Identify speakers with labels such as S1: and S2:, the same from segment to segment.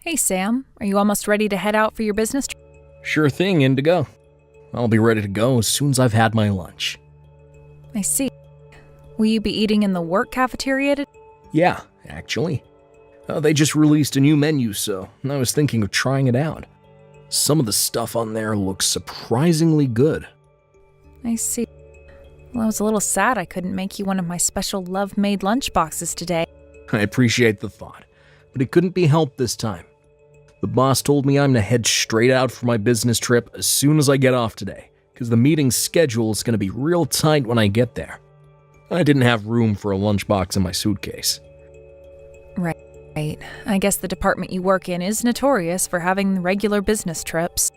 S1: Hey Sam, are you almost ready to head out for your business trip?
S2: Sure thing, Indigo. I'll be ready to go as soon as I've had my lunch.
S1: I see. Will you be eating in the work cafeteria today?
S2: Yeah, actually. They just released a new menu, so I was thinking of trying it out. Some of the stuff on there looks surprisingly good.
S1: I see. Well, I was a little sad I couldn't make you one of my special love-made lunchboxes today.
S2: I appreciate the thought, but it couldn't be helped this time. The boss told me I'm to head straight out for my business trip as soon as I get off today, because the meeting's schedule is going to be real tight when I get there. I didn't have room for a lunchbox in my suitcase.
S1: Right. I guess the department you work in is notorious for having regular business trips.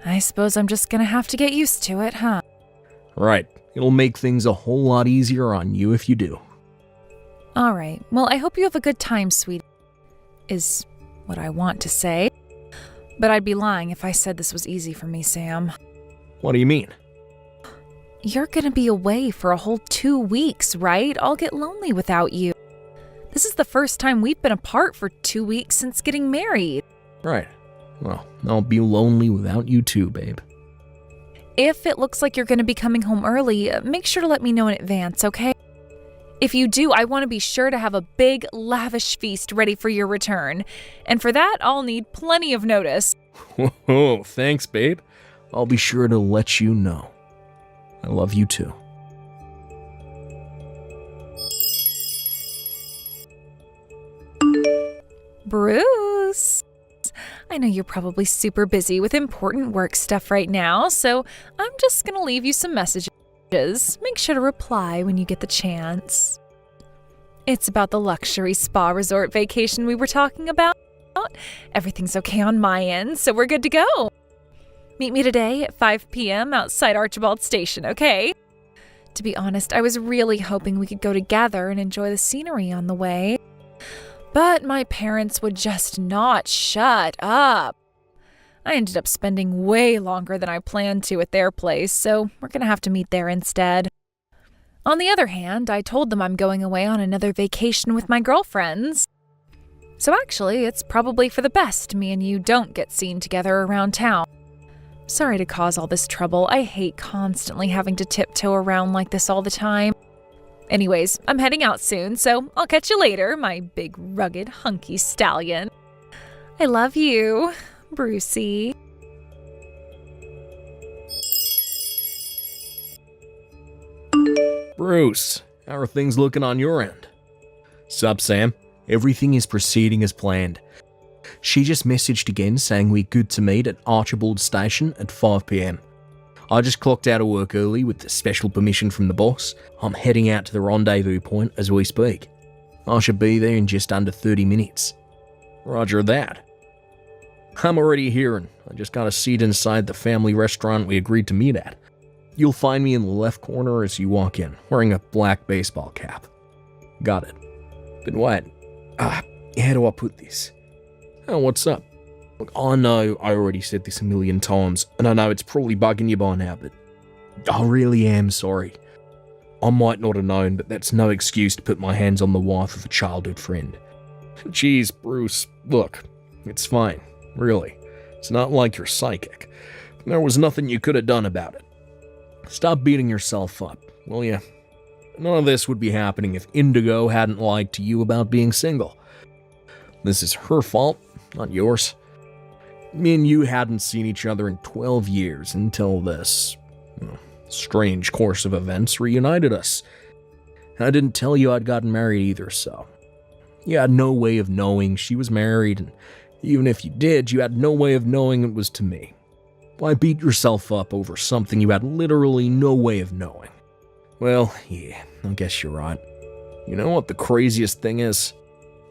S1: I suppose I'm just gonna have to get used to it, huh?
S2: Right. It'll make things a whole lot easier on you if you do.
S1: Alright, well, I hope you have a good time, sweetie. Is what I want to say. But I'd be lying if I said this was easy for me, Sam.
S2: What do you mean?
S1: You're gonna be away for a whole 2 weeks, right? I'll get lonely without you. This is the first time we've been apart for 2 weeks since getting married.
S2: Right. Well, I'll be lonely without you too, babe.
S1: If it looks like you're gonna be coming home early, make sure to let me know in advance, okay? If you do, I want to be sure to have a big, lavish feast ready for your return. And for that, I'll need plenty of notice.
S2: Whoa, thanks, babe. I'll be sure to let you know. I love you too.
S1: Bruce! I know you're probably super busy with important work stuff right now, so I'm just gonna leave you some messages. Make sure to reply when you get the chance. It's about the luxury spa resort vacation we were talking about. Everything's okay on my end, so we're good to go. Meet me today at 5 p.m. outside Archibald Station, okay? To be honest, I was really hoping we could go together and enjoy the scenery on the way. But my parents would just not shut up. I ended up spending way longer than I planned to at their place, so we're gonna have to meet there instead. On the other hand, I told them I'm going away on another vacation with my girlfriends. So actually, it's probably for the best me and you don't get seen together around town. Sorry to cause all this trouble. I hate constantly having to tiptoe around like this all the time. Anyways, I'm heading out soon, so I'll catch you later, my big, rugged, hunky stallion. I love you, Brucey.
S2: Bruce, how are things looking on your end? Sup, Sam? Everything is proceeding as planned. She just messaged again saying we're good to meet at Archibald Station at 5 p.m. I just clocked out of work early with the special permission from the boss. I'm heading out to the rendezvous point as we speak. I should be there in just under 30 minutes. Roger that. I'm already here and I just got a seat inside the family restaurant we agreed to meet at. You'll find me in the left corner as you walk in, wearing a black baseball cap. Got it. But what? How do I put this? Oh, what's up? Look, I know I already said this a million times, and I know it's probably bugging you by now, but I really am sorry. I might not have known, but that's no excuse to put my hands on the wife of a childhood friend. Jeez, Bruce, look, it's fine, really. It's not like you're psychic. There was nothing you could have done about it. Stop beating yourself up, will you? None of this would be happening if Indigo hadn't lied to you about being single. This is her fault, not yours. Me and you hadn't seen each other in 12 years until this strange course of events reunited us. I didn't tell you I'd gotten married either, so you had no way of knowing she was married, and even if you did, you had no way of knowing it was to me. Why beat yourself up over something you had literally no way of knowing? Well, yeah, I guess you're right. You know what the craziest thing is?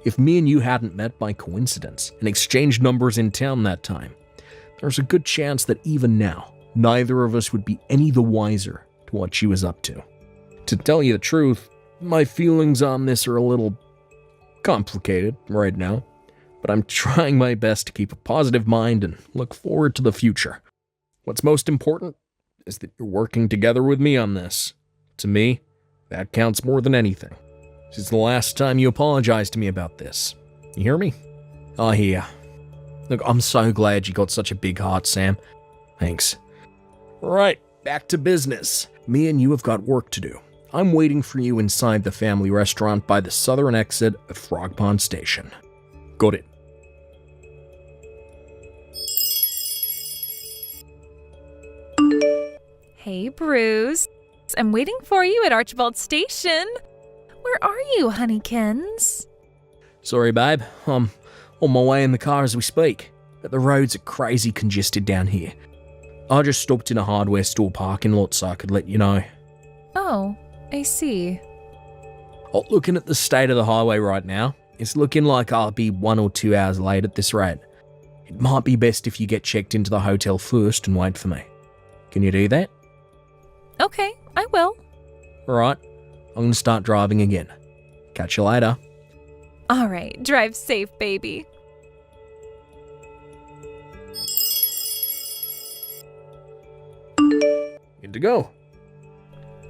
S2: If me and you hadn't met by coincidence and exchanged numbers in town that time, there's a good chance that even now, neither of us would be any the wiser to what she was up to. To tell you the truth, my feelings on this are a little complicated right now, but I'm trying my best to keep a positive mind and look forward to the future. What's most important is that you're working together with me on this. To me, that counts more than anything. This is the last time you apologize to me about this. You hear me? Oh yeah, Look, I'm so glad you got such a big heart, Sam. Thanks. Right, back to business. Me and you have got work to do. I'm waiting for you inside the family restaurant by the southern exit of Frog Pond Station. Got it.
S1: Hey, Bruce. I'm waiting for you at Archibald Station. Where are you, honeykins?
S2: Sorry, babe. I'm on my way in the car as we speak, but the roads are crazy congested down here. I just stopped in a hardware store parking lot so I could let you know.
S1: Oh, I see.
S2: Oh, looking at the state of the highway right now, it's looking like I'll be 1 or 2 hours late at this rate. It might be best if you get checked into the hotel first and wait for me. Can you do that?
S1: Okay, I will.
S2: Alright, I'm gonna start driving again. Catch you later.
S1: All right, drive safe, baby.
S2: Good to go.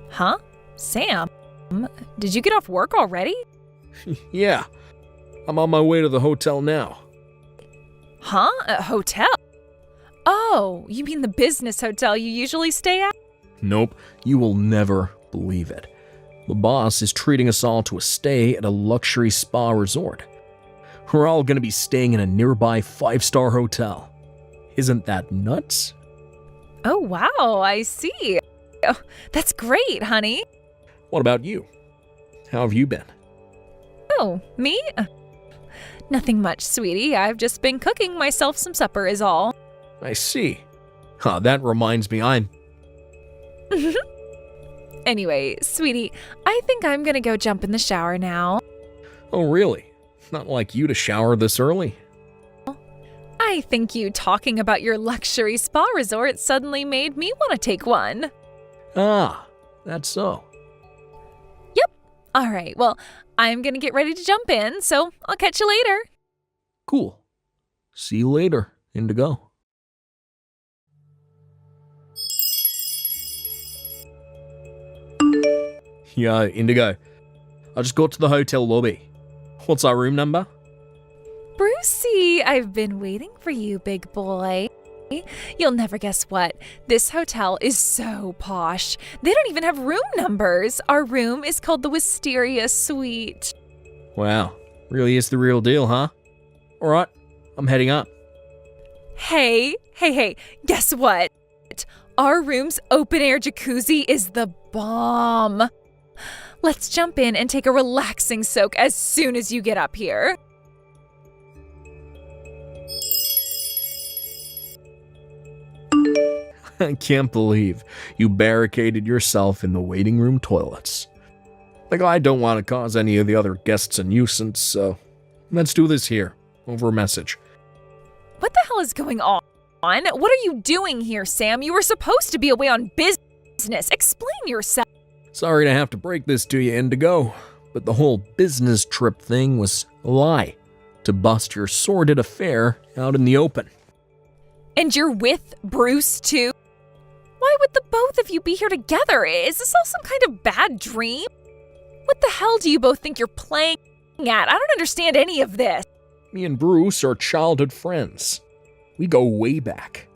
S1: Huh? Sam, did you get off work already?
S2: Yeah, I'm on my way to the hotel now.
S1: Huh? A hotel? Oh, you mean the business hotel you usually stay at?
S2: Nope, you will never believe it. The boss is treating us all to a stay at a luxury spa resort. We're all going to be staying in a nearby 5-star hotel. Isn't that nuts?
S1: Oh, wow, I see. Oh, that's great, honey.
S2: What about you? How have you been?
S1: Oh, me? Nothing much, sweetie. I've just been cooking myself some supper is all.
S2: I see. That reminds me,
S1: Anyway, sweetie, I think I'm gonna go jump in the shower now.
S2: Oh, really? Not like you to shower this early.
S1: I think you talking about your luxury spa resort suddenly made me want to take one.
S2: Ah, that's so.
S1: Yep. All right, well, I'm gonna get ready to jump in, so I'll catch you later.
S2: Cool. See you later, Indigo. Yeah, Indigo. I just got to the hotel lobby. What's our room number?
S1: Brucey, I've been waiting for you, big boy. You'll never guess what. This hotel is so posh. They don't even have room numbers. Our room is called the Wisteria Suite.
S2: Wow, really is the real deal, huh? Alright, I'm heading up.
S1: Hey, guess what? Our room's open-air jacuzzi is the bomb. Let's jump in and take a relaxing soak as soon as you get up here.
S2: I can't believe you barricaded yourself in the waiting room toilets. Like, I don't want to cause any of the other guests a nuisance, so let's do this here, over message.
S1: What the hell is going on? What are you doing here, Sam? You were supposed to be away on business. Explain yourself.
S2: Sorry to have to break this to you, Indigo, but the whole business trip thing was a lie to bust your sordid affair out in the open.
S1: And you're with Bruce, too? Why would the both of you be here together? Is this all some kind of bad dream? What the hell do you both think you're playing at? I don't understand any of this.
S2: Me and Bruce are childhood friends. We go way back.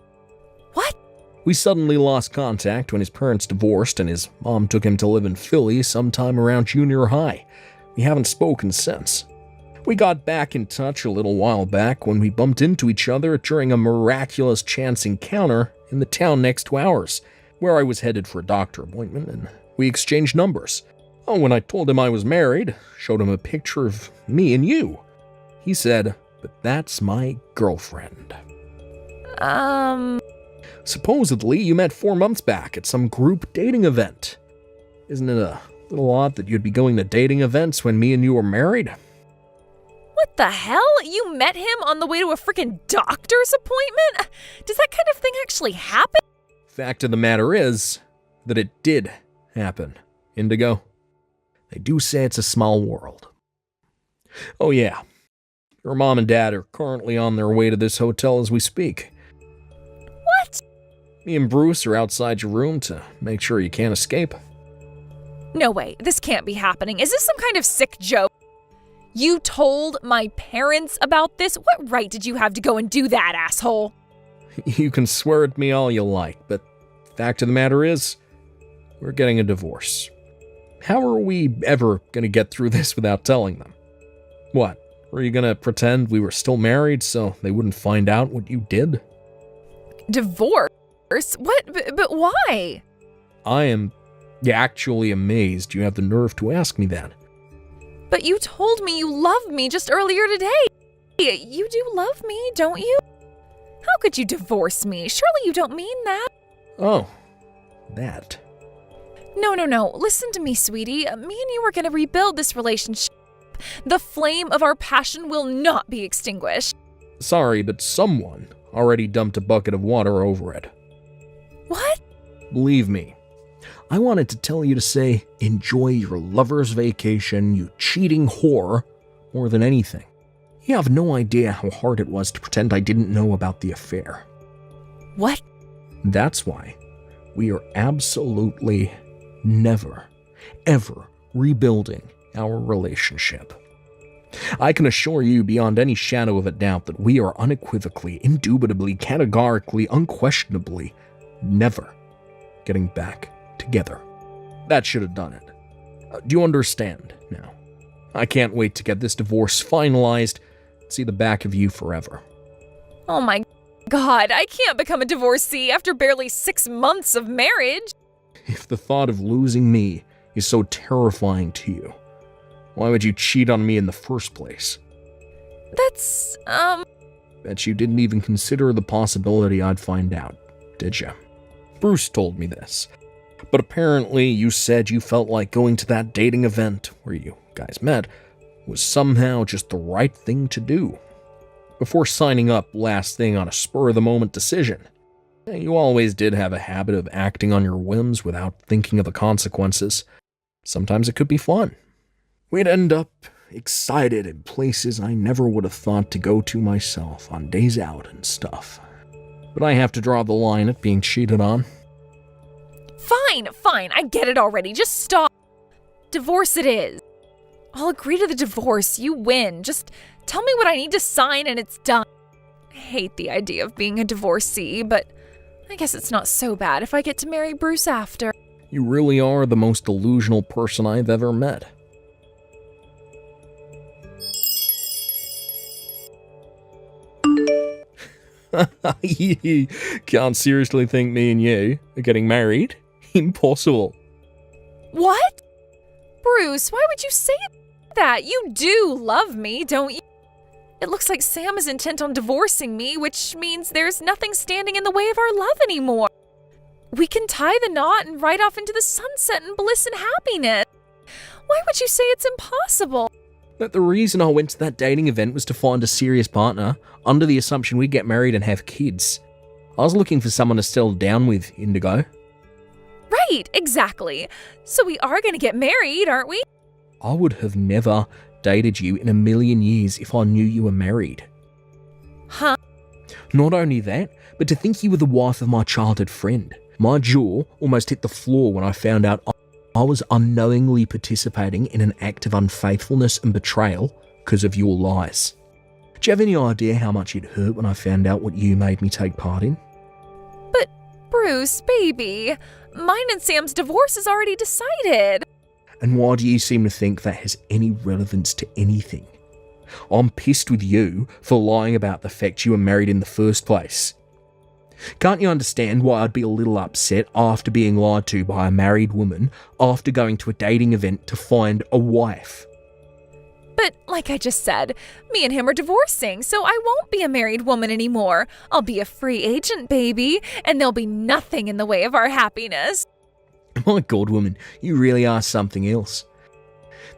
S1: What?
S2: We suddenly lost contact when his parents divorced and his mom took him to live in Philly sometime around junior high. We haven't spoken since. We got back in touch a little while back when we bumped into each other during a miraculous chance encounter in the town next to ours, where I was headed for a doctor appointment, and we exchanged numbers. Oh, when I told him I was married, showed him a picture of me and you. He said, "But that's my girlfriend." Supposedly, you met 4 months back at some group dating event. Isn't it a little odd that you'd be going to dating events when me and you were married?
S1: What the hell? You met him on the way to a freaking doctor's appointment? Does that kind of thing actually happen?
S2: Fact of the matter is that it did happen, Indigo. They do say it's a small world. Oh yeah, your mom and dad are currently on their way to this hotel as we speak.
S1: What?
S2: Me and Bruce are outside your room to make sure you can't escape.
S1: No way, this can't be happening. Is this some kind of sick joke? You told my parents about this? What right did you have to go and do that, asshole?
S2: You can swear at me all you like, but fact of the matter is, we're getting a divorce. How are we ever gonna get through this without telling them? What, were you gonna pretend we were still married so they wouldn't find out what you did?
S1: Divorce? What? But why?
S2: I am actually amazed you have the nerve to ask me that.
S1: But you told me you love me just earlier today. You do love me, don't you? How could you divorce me? Surely you don't mean that.
S2: Oh, that.
S1: No. Listen to me, sweetie. Me and you are going to rebuild this relationship. The flame of our passion will not be extinguished.
S2: Sorry, but someone already dumped a bucket of water over it.
S1: What?
S2: Believe me, I wanted to tell you to say, enjoy your lover's vacation, you cheating whore, more than anything. You have no idea how hard it was to pretend I didn't know about the affair.
S1: What?
S2: That's why we are absolutely never, ever rebuilding our relationship. I can assure you beyond any shadow of a doubt that we are unequivocally, indubitably, categorically, unquestionably never getting back together. That should have done it. Do you understand now? I can't wait to get this divorce finalized and see the back of you forever.
S1: Oh my God, I can't become a divorcee after barely 6 months of marriage.
S2: If the thought of losing me is so terrifying to you, why would you cheat on me in the first place?
S1: That's,
S2: Bet you didn't even consider the possibility I'd find out, did you? Bruce told me this. But apparently you said you felt like going to that dating event where you guys met was somehow just the right thing to do. Before signing up last thing on a spur-of-the-moment decision. You always did have a habit of acting on your whims without thinking of the consequences. Sometimes it could be fun. We'd end up excited in places I never would have thought to go to myself on days out and stuff. But I have to draw the line at being cheated on.
S1: Fine, I get it already. Just stop. Divorce it is. I'll agree to the divorce. You win. Just tell me what I need to sign and it's done. I hate the idea of being a divorcee, but I guess it's not so bad if I get to marry Bruce after.
S2: You really are the most delusional person I've ever met. Can't seriously think me and you are getting married? Impossible.
S1: What? Bruce, why would you say that? You do love me, don't you? It looks like Sam is intent on divorcing me, which means there's nothing standing in the way of our love anymore. We can tie the knot and ride off into the sunset in bliss and happiness. Why would you say it's impossible?
S2: But the reason I went to that dating event was to find a serious partner, under the assumption we'd get married and have kids. I was looking for someone to settle down with, Indigo.
S1: Right, exactly. So we are going to get married, aren't we?
S2: I would have never dated you in a million years if I knew you were married.
S1: Huh?
S2: Not only that, but to think you were the wife of my childhood friend. My jaw almost hit the floor when I found out I was unknowingly participating in an act of unfaithfulness and betrayal because of your lies. Do you have any idea how much it hurt when I found out what you made me take part in?
S1: But, Bruce, baby, mine and Sam's divorce is already decided.
S2: And why do you seem to think that has any relevance to anything? I'm pissed with you for lying about the fact you were married in the first place. Can't you understand why I'd be a little upset after being lied to by a married woman after going to a dating event to find a wife?
S1: But like I just said, me and him are divorcing, so I won't be a married woman anymore. I'll be a free agent, baby, and there'll be nothing in the way of our happiness.
S2: My God, woman, you really are something else.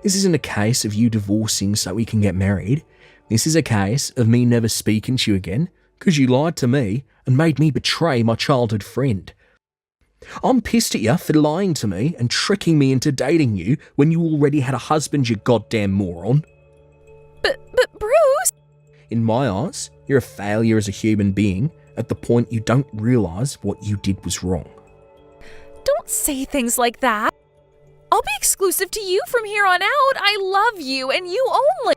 S2: This isn't a case of you divorcing so we can get married. This is a case of me never speaking to you again because you lied to me and made me betray my childhood friend. I'm pissed at you for lying to me and tricking me into dating you when you already had a husband, you goddamn moron.
S1: But Bruce!
S2: In my eyes, you're a failure as a human being at the point you don't realise what you did was wrong.
S1: Don't say things like that. I'll be exclusive to you from here on out. I love you and you only.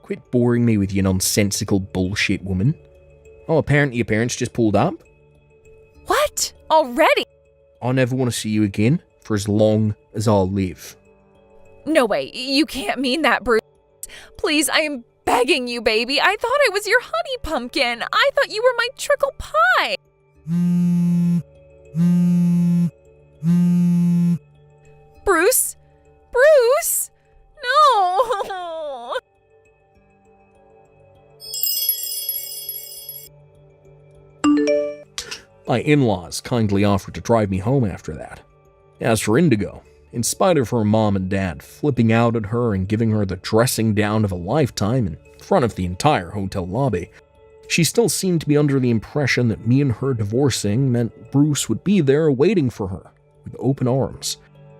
S2: Quit boring me with your nonsensical bullshit, woman. Oh, apparently your parents just pulled up?
S1: What? Already?
S2: I never want to see you again for as long as I'll live.
S1: No way, you can't mean that, Bruce. Please, I am begging you, baby. I thought I was your honey pumpkin. I thought you were my trickle pie. Bruce? Bruce? No!
S2: My in-laws kindly offered to drive me home after that. As for Indigo, in spite of her mom and dad flipping out at her and giving her the dressing down of a lifetime in front of the entire hotel lobby, she still seemed to be under the impression that me and her divorcing meant Bruce would be there waiting for her with open arms.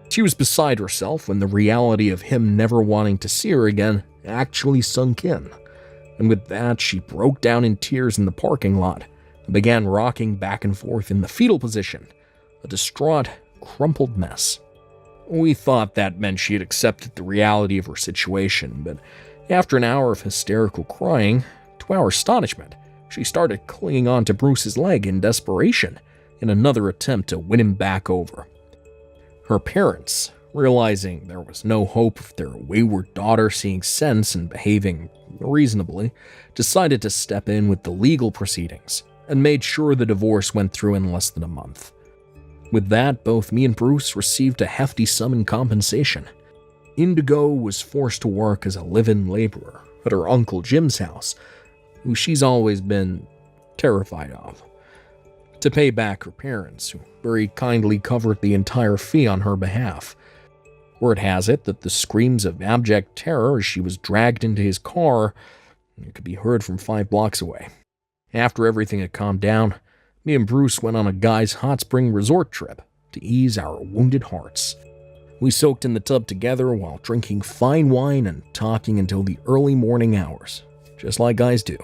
S2: She was beside herself when the reality of him never wanting to see her again actually sunk in. And with that, she broke down in tears in the parking lot and began rocking back and forth in the fetal position, a distraught, crumpled mess. We thought that meant she had accepted the reality of her situation, but after an hour of hysterical crying, to our astonishment, she started clinging on to Bruce's leg in desperation in another attempt to win him back over. Her parents, realizing there was no hope of their wayward daughter seeing sense and behaving reasonably, decided to step in with the legal proceedings and made sure the divorce went through in less than a month. With that, both me and Bruce received a hefty sum in compensation. Indigo was forced to work as a live-in laborer at her Uncle Jim's house, who she's always been terrified of, to pay back her parents, who very kindly covered the entire fee on her behalf. Word has it that the screams of abject terror as she was dragged into his car could be heard from 5 blocks away. After everything had calmed down, me and Bruce went on a guy's hot spring resort trip to ease our wounded hearts. We soaked in the tub together while drinking fine wine and talking until the early morning hours, just like guys do.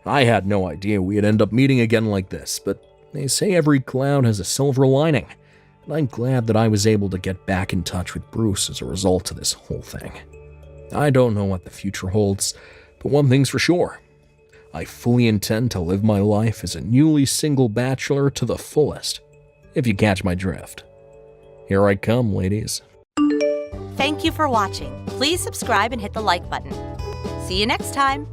S2: I had no idea we'd end up meeting again like this, but they say every cloud has a silver lining, and I'm glad that I was able to get back in touch with Bruce as a result of this whole thing. I don't know what the future holds, but one thing's for sure. I fully intend to live my life as a newly single bachelor to the fullest, if you catch my drift. Here I come, ladies.
S3: Thank you for watching. Please subscribe and hit the like button. See you next time.